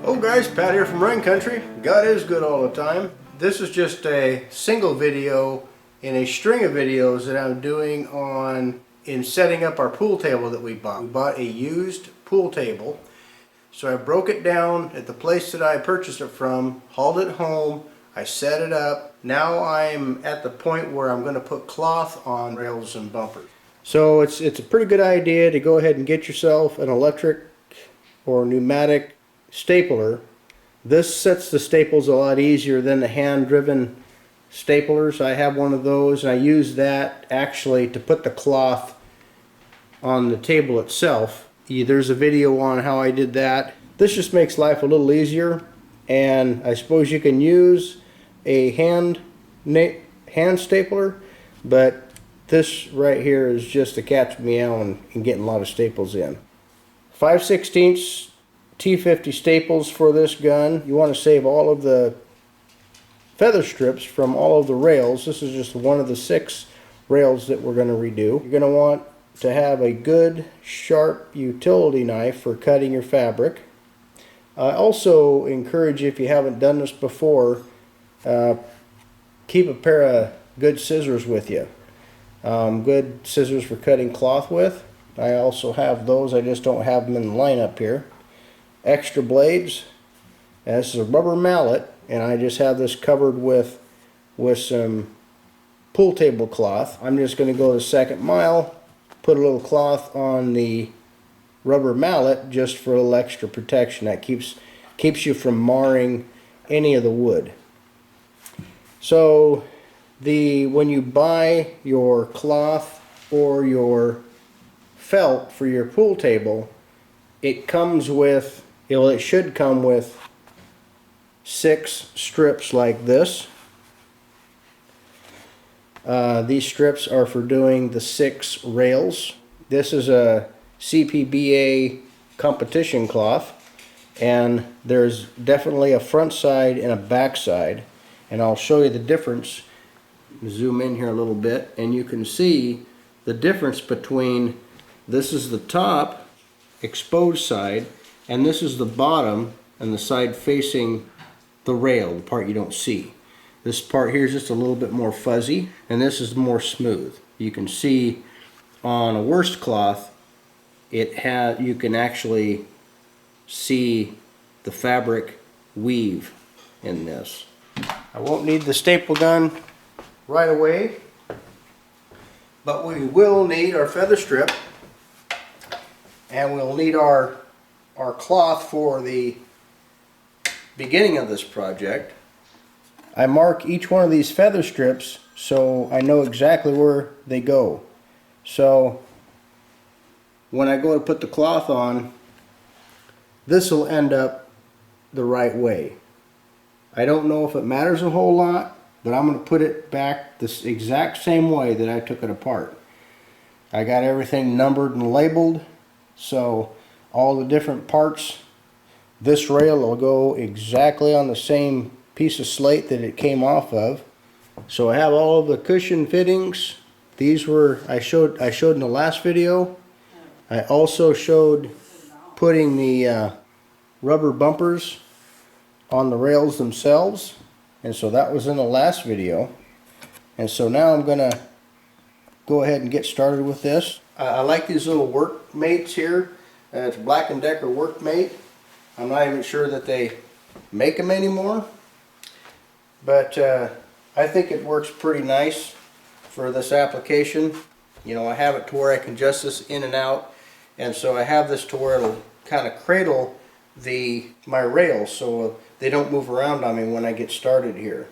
Oh guys, Pat here from Rain Country. God is good all the time. This is just a single video in a string of videos that I'm doing in setting up our pool table that we bought. We bought a used pool table. So I broke it down at the place that I purchased it from, hauled it home, I set it up. Now I'm at the point where I'm going to put cloth on rails and bumpers. So it's a pretty good idea to go ahead and get yourself an electric or pneumatic stapler. This sets the staples a lot easier than the hand-driven staplers. I have one of those and I use that actually to put the cloth on the table itself. There's a video on how I did that. This just makes life a little easier, and I suppose you can use a hand stapler, but this right here is just to catch me out and getting a lot of staples in. 5/16 T50 staples for this gun. You want to save all of the feather strips from all of the rails. This is just one of the 6 rails that we're going to redo. You're going to want to have a good sharp utility knife for cutting your fabric. I also encourage you, if you haven't done this before, keep a pair of good scissors with you. Good scissors for cutting cloth with. I also have those, I just don't have them in the lineup here. Extra blades. And this is a rubber mallet, and I just have this covered with some pool table cloth. I'm just going to go the second mile, put a little cloth on the rubber mallet just for a little extra protection. That keeps you from marring any of the wood. So when you buy your cloth or your felt for your pool table, it comes with, it should come with 6 strips like this. These strips are for doing the 6 rails. This is a CPBA competition cloth, and there's definitely a front side and a back side, and I'll show you the difference. Zoom in here a little bit and you can see the difference between, this is the top exposed side and this is the bottom and the side facing the rail, the part you don't see. This part here is just a little bit more fuzzy and this is more smooth. You can see on a worst cloth you can actually see the fabric weave in this. I won't need the staple gun right away, but we will need our feather strip and we'll need our cloth for the beginning of this project. I mark each one of these feather strips so I know exactly where they go. So when I go to put the cloth on, this will end up the right way. I don't know if it matters a whole lot, but I'm going to put it back this exact same way that I took it apart. I got everything numbered and labeled, so all the different parts, this rail will go exactly on the same piece of slate that it came off of. So I have all of the cushion fittings. These were I showed in the last video. I also showed putting the rubber bumpers on the rails themselves, and so that was in the last video. And so now I'm gonna go ahead and get started with this. I like these little workmates here. It's Black & Decker workmate. I'm not even sure that they make them anymore, but I think it works pretty nice for this application. You know, I have it to where I can adjust this in and out, and so I have this to where it'll kind of cradle my rails so they don't move around on me when I get started here.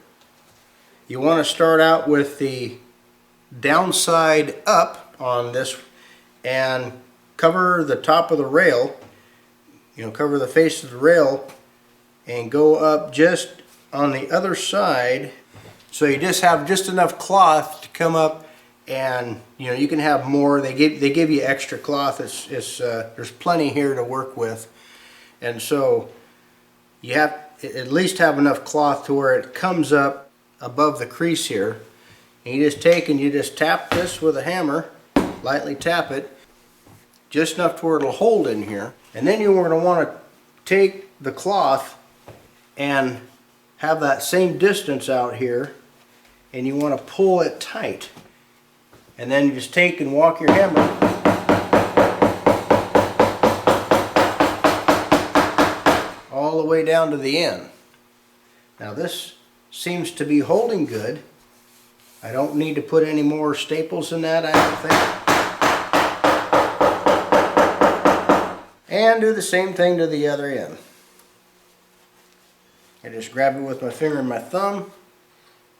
You want to start out with the downside up on this and cover the top of the rail, cover the face of the rail and go up just on the other side, so you just have just enough cloth to come up, and you can have more. They give you extra cloth. There's plenty here to work with, and so you have at least have enough cloth to where it comes up above the crease here. And you just tap this with a hammer, lightly tap it, just enough to where it'll hold in here. And then you're going to want to take the cloth and have that same distance out here, and you want to pull it tight. And then you just take and walk your hammer all the way down to the end. Now this seems to be holding good. I don't need to put any more staples in that, I don't think. And do the same thing to the other end. I just grab it with my finger and my thumb,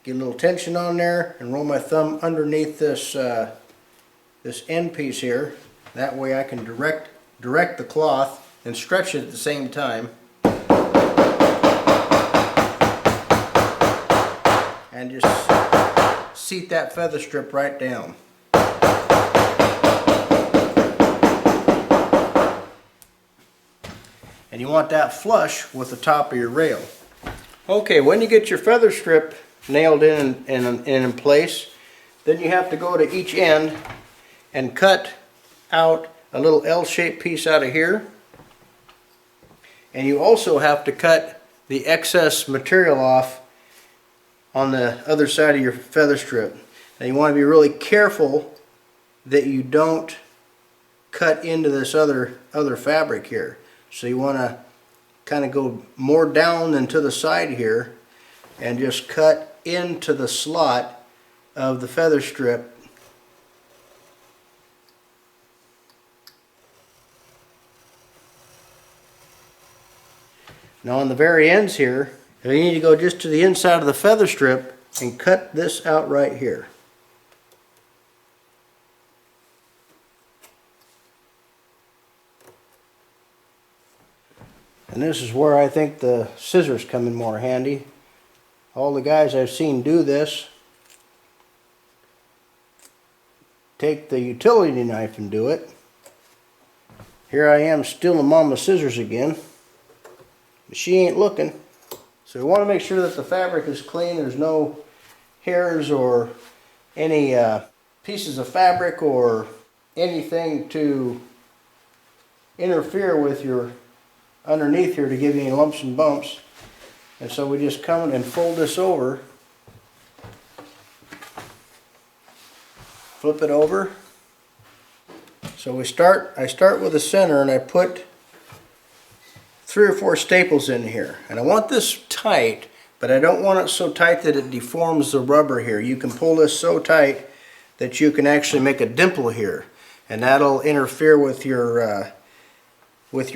get a little tension on there, and roll my thumb underneath this this end piece here. That way I can direct the cloth and stretch it at the same time. And just seat that feather strip right down. And you want that flush with the top of your rail. Okay, when you get your feather strip nailed in place, then you have to go to each end and cut out a little L-shaped piece out of here. And you also have to cut the excess material off on the other side of your feather strip. Now you want to be really careful that you don't cut into this other fabric here. So you want to kind of go more down than to the side here and just cut into the slot of the feather strip. Now on the very ends here, you need to go just to the inside of the feather strip and cut this out right here. And this is where I think the scissors come in more handy. All the guys I've seen do this take the utility knife and do it. Here I am stealing Mama's scissors again, but she ain't looking. So we want to make sure that the fabric is clean. There's no hairs or any pieces of fabric or anything to interfere with your underneath here to give you any lumps and bumps. And so we just come and fold this over, flip it over. So I start with the center, and I put 3 or 4 staples in here. And I want this tight, but I don't want it so tight that it deforms the rubber here. You can pull this so tight that you can actually make a dimple here, and that'll interfere with your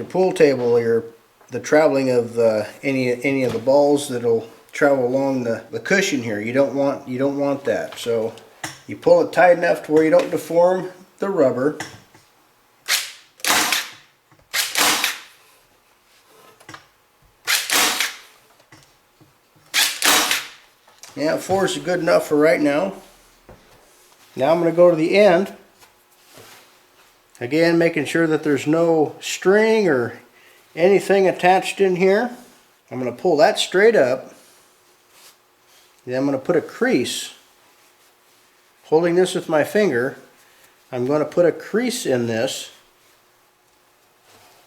pool table or the traveling of any of the balls that'll travel along the cushion here. You don't want that. So you pull it tight enough to where you don't deform the rubber. Yeah, 4 is good enough for right now. Now I'm going to go to the end. Again, making sure that there's no string or anything attached in here. I'm going to pull that straight up. Then I'm going to put a crease. Holding this with my finger, I'm going to put a crease in this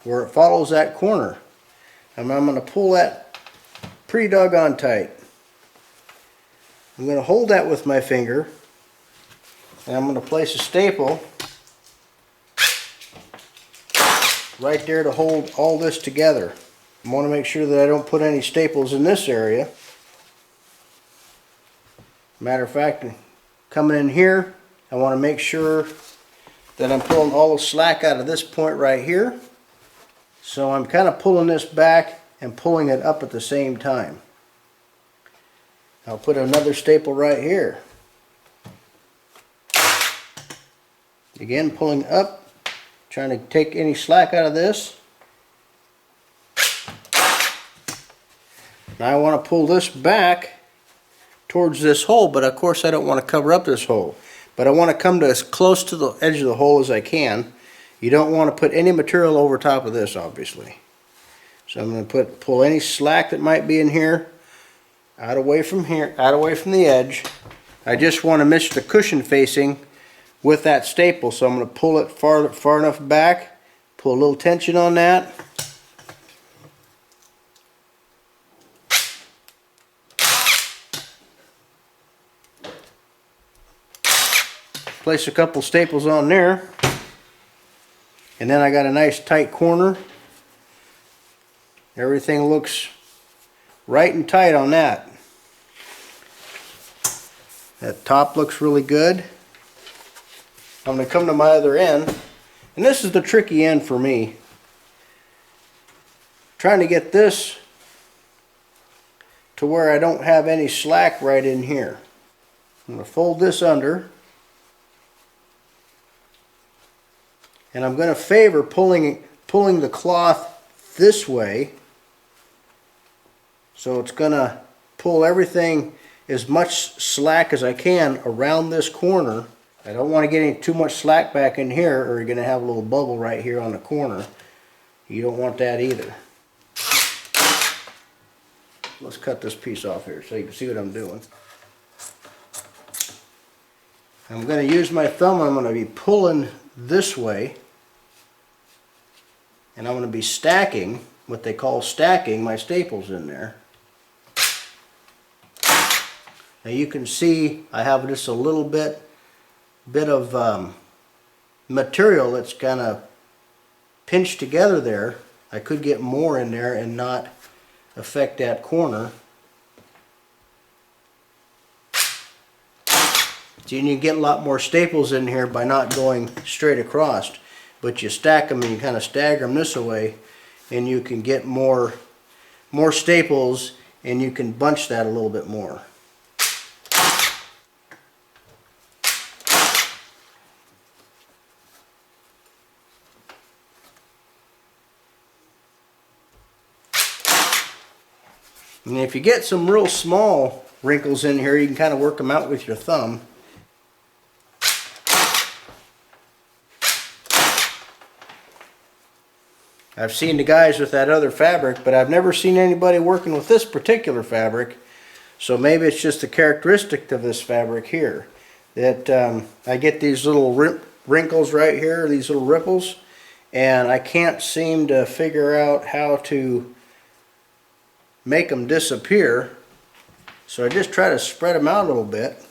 where it follows that corner. And I'm going to pull that pretty doggone tight. I'm going to hold that with my finger, and I'm going to place a staple right there to hold all this together. I want to make sure that I don't put any staples in this area. Matter of fact, coming in here, I want to make sure that I'm pulling all the slack out of this point right here. So I'm kind of pulling this back and pulling it up at the same time. I'll put another staple right here. Again, pulling up, trying to take any slack out of this. Now I want to pull this back towards this hole, but of course I don't want to cover up this hole. But I want to come to as close to the edge of the hole as I can. You don't want to put any material over top of this, obviously. So I'm going to pull any slack that might be in here out away from here, out away from the edge. I just want to match the cushion facing with that staple, so I'm going to pull it far enough back, pull a little tension on that, place a couple staples on there, and then I got a nice tight corner. Everything looks right and tight on that. That top looks really good. I'm going to come to my other end, and this is the tricky end for me. Trying to get this to where I don't have any slack right in here. I'm going to fold this under, and I'm going to favor pulling the cloth this way, so it's going to pull everything as much slack as I can around this corner. I don't want to get any too much slack back in here, or you're going to have a little bubble right here on the corner. You don't want that either. Let's cut this piece off here so you can see what I'm doing. I'm going to use my thumb. I'm going to be pulling this way, and I'm going to be stacking, what they call stacking, my staples in there. Now you can see I have just a little bit of material that's kind of pinched together there. I could get more in there and not affect that corner. So you can get a lot more staples in here by not going straight across, but you stack them and you kind of stagger them this way, and you can get more staples, and you can bunch that a little bit more. And if you get some real small wrinkles in here, you can kind of work them out with your thumb. I've seen the guys with that other fabric, but I've never seen anybody working with this particular fabric. So maybe it's just a characteristic of this fabric here, that I get these little wrinkles right here, these little ripples, and I can't seem to figure out how to make them disappear. So I just try to spread them out a little bit.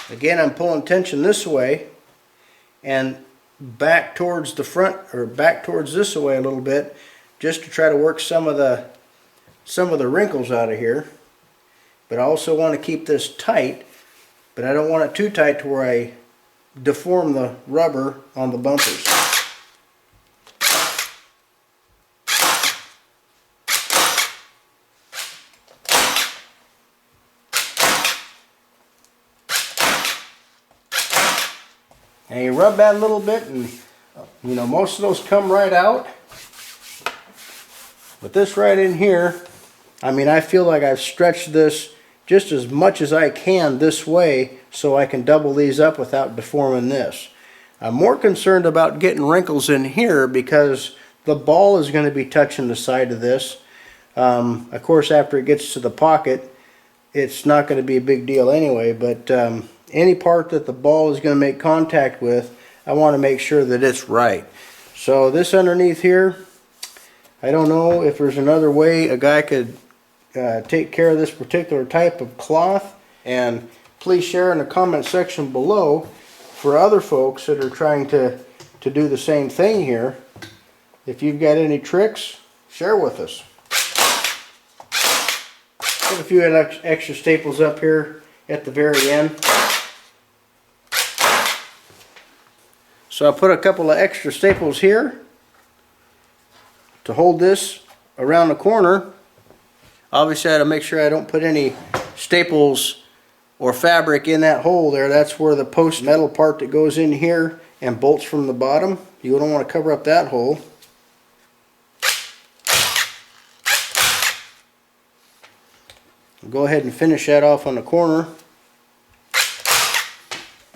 Again, I'm pulling tension this way and back towards the front, or back towards this way a little bit, just to try to work some of the wrinkles out of here. But I also want to keep this tight, but I don't want it too tight to where I deform the rubber on the bumpers. And you rub that a little bit, and you know, most of those come right out. But this right in here, I mean, I feel like I've stretched this just as much as I can this way, so I can double these up without deforming this. I'm more concerned about getting wrinkles in here because the ball is going to be touching the side of this. Of course, after it gets to the pocket, it's not going to be a big deal anyway, but any part that the ball is going to make contact with, I want to make sure that it's right. So this underneath here, I don't know if there's another way a guy could take care of this particular type of cloth, and please share in the comment section below for other folks that are trying to do the same thing here. If you've got any tricks, share with us. Put a few extra staples up here at the very end. So I put a couple of extra staples here to hold this around the corner. Obviously I had to make sure I don't put any staples or fabric in that hole there. That's where the post metal part that goes in here and bolts from the bottom. You don't want to cover up that hole. Go ahead and finish that off on the corner.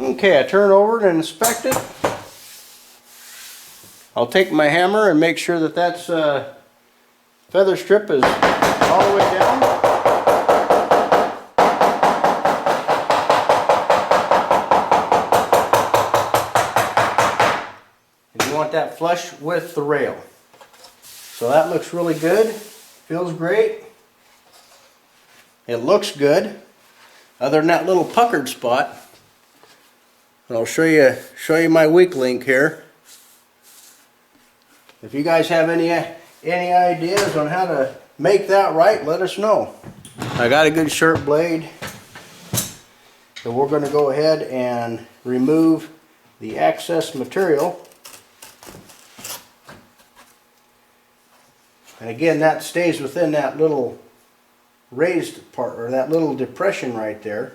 Okay, I turn over and inspect it. I'll take my hammer and make sure that that's feather strip is all the way down. And you want that flush with the rail. So that looks really good, feels great. It looks good, other than that little puckered spot. And I'll show you my weak link here. If you guys have any ideas on how to make that right, let us know. I got a good sharp blade, so we're going to go ahead and remove the excess material. And again, that stays within that little raised part, or that little depression right there.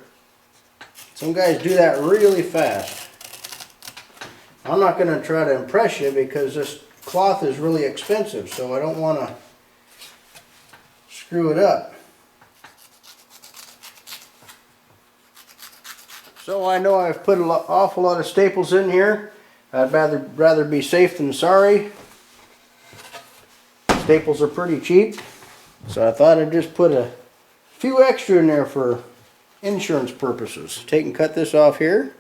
Some guys do that really fast. I'm not going to try to impress you because this cloth is really expensive, so I don't want to screw it up. So I know I've put an awful lot of staples in here. I'd rather be safe than sorry. Staples are pretty cheap, so I thought I'd just put a few extra in there for insurance purposes. Take and cut this off here.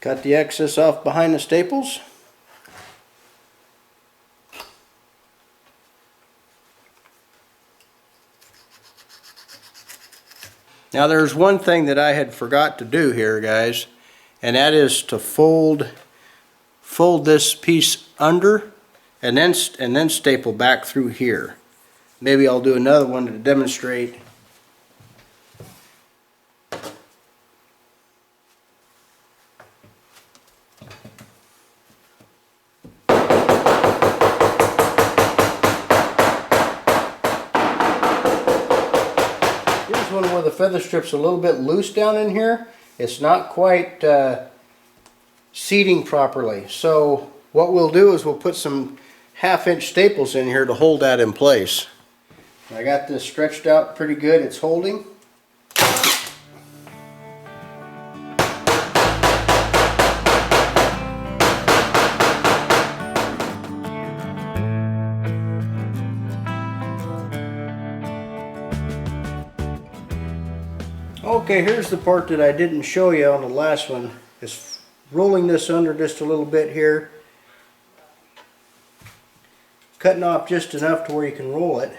Cut the excess off behind the staples. Now there's one thing that I had forgot to do here, guys, and that is to fold this piece under and then staple back through here. Maybe I'll do another one to demonstrate. Here's one where the feather strip's a little bit loose down in here. It's not quite seating properly. So what we'll do is we'll put some 1/2-inch staples in here to hold that in place. I got this stretched out pretty good. It's holding. Okay, here's the part that I didn't show you on the last one. Is rolling this under just a little bit here. Cutting off just enough to where you can roll it.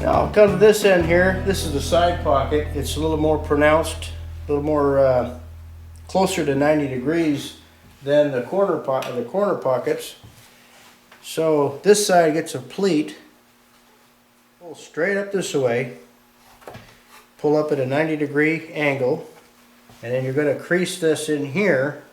Now I'll come to this end here. This is the side pocket. It's a little more pronounced, a little more closer to 90 degrees than the corner pockets. So this side gets a pleat. Pull straight up this way. Pull up at a 90-degree angle, and then you're going to crease this in here.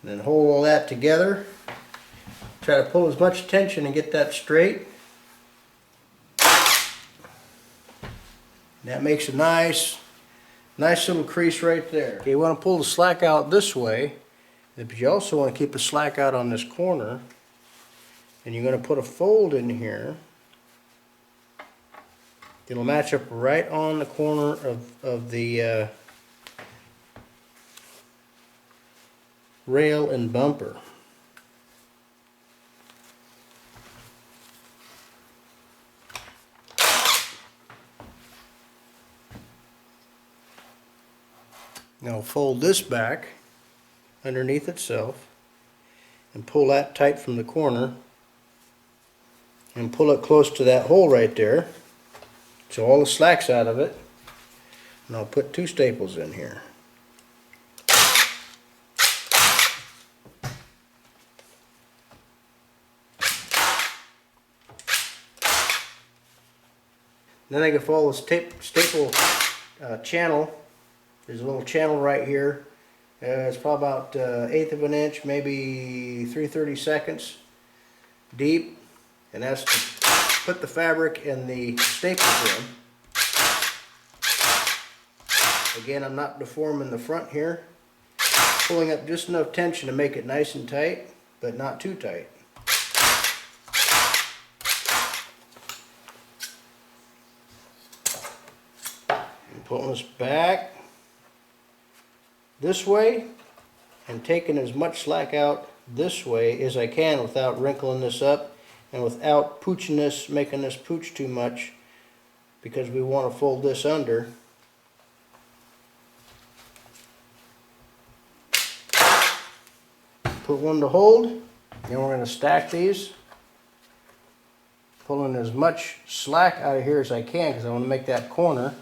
And then hold all that together. Try to pull as much tension and get that straight. And that makes a nice little crease right there. Okay, you want to pull the slack out this way, but you also want to keep the slack out on this corner. And you're going to put a fold in here. It'll match up right on the corner of the rail and bumper. Now fold this back underneath itself and pull that tight from the corner and pull it close to that hole right there so all the slack's out of it. And I'll put 2 staples in here. Then I can follow this staple channel. There's a little channel right here. It's probably about 1/8 of an inch, maybe 3/32 deep, and that's to put the fabric and the staples in. Again, I'm not deforming the front here. Pulling up just enough tension to make it nice and tight, but not too tight. And pulling this back this way and taking as much slack out this way as I can without wrinkling this up and without pooching this, making this pooch too much, because we want to fold this under. Put one to hold, and we're going to stack these, pulling as much slack out of here as I can because I want to make that corner.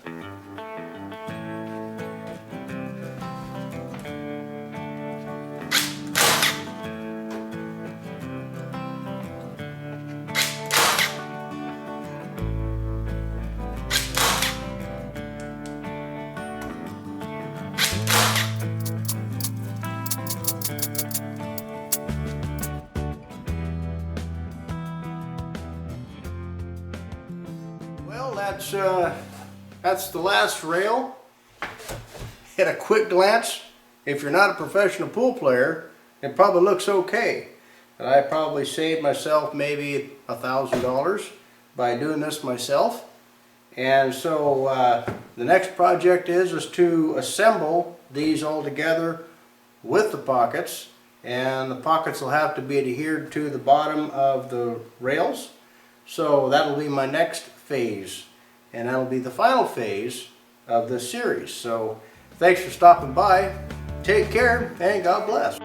Well, that's the last rail. At a quick glance, if you're not a professional pool player, it probably looks okay. But I probably saved myself maybe $1,000 by doing this myself. And so the next project is to assemble these all together with the pockets. And the pockets will have to be adhered to the bottom of the rails. So that'll be my next phase. And that'll be the final phase of this series. So thanks for stopping by. Take care and God bless.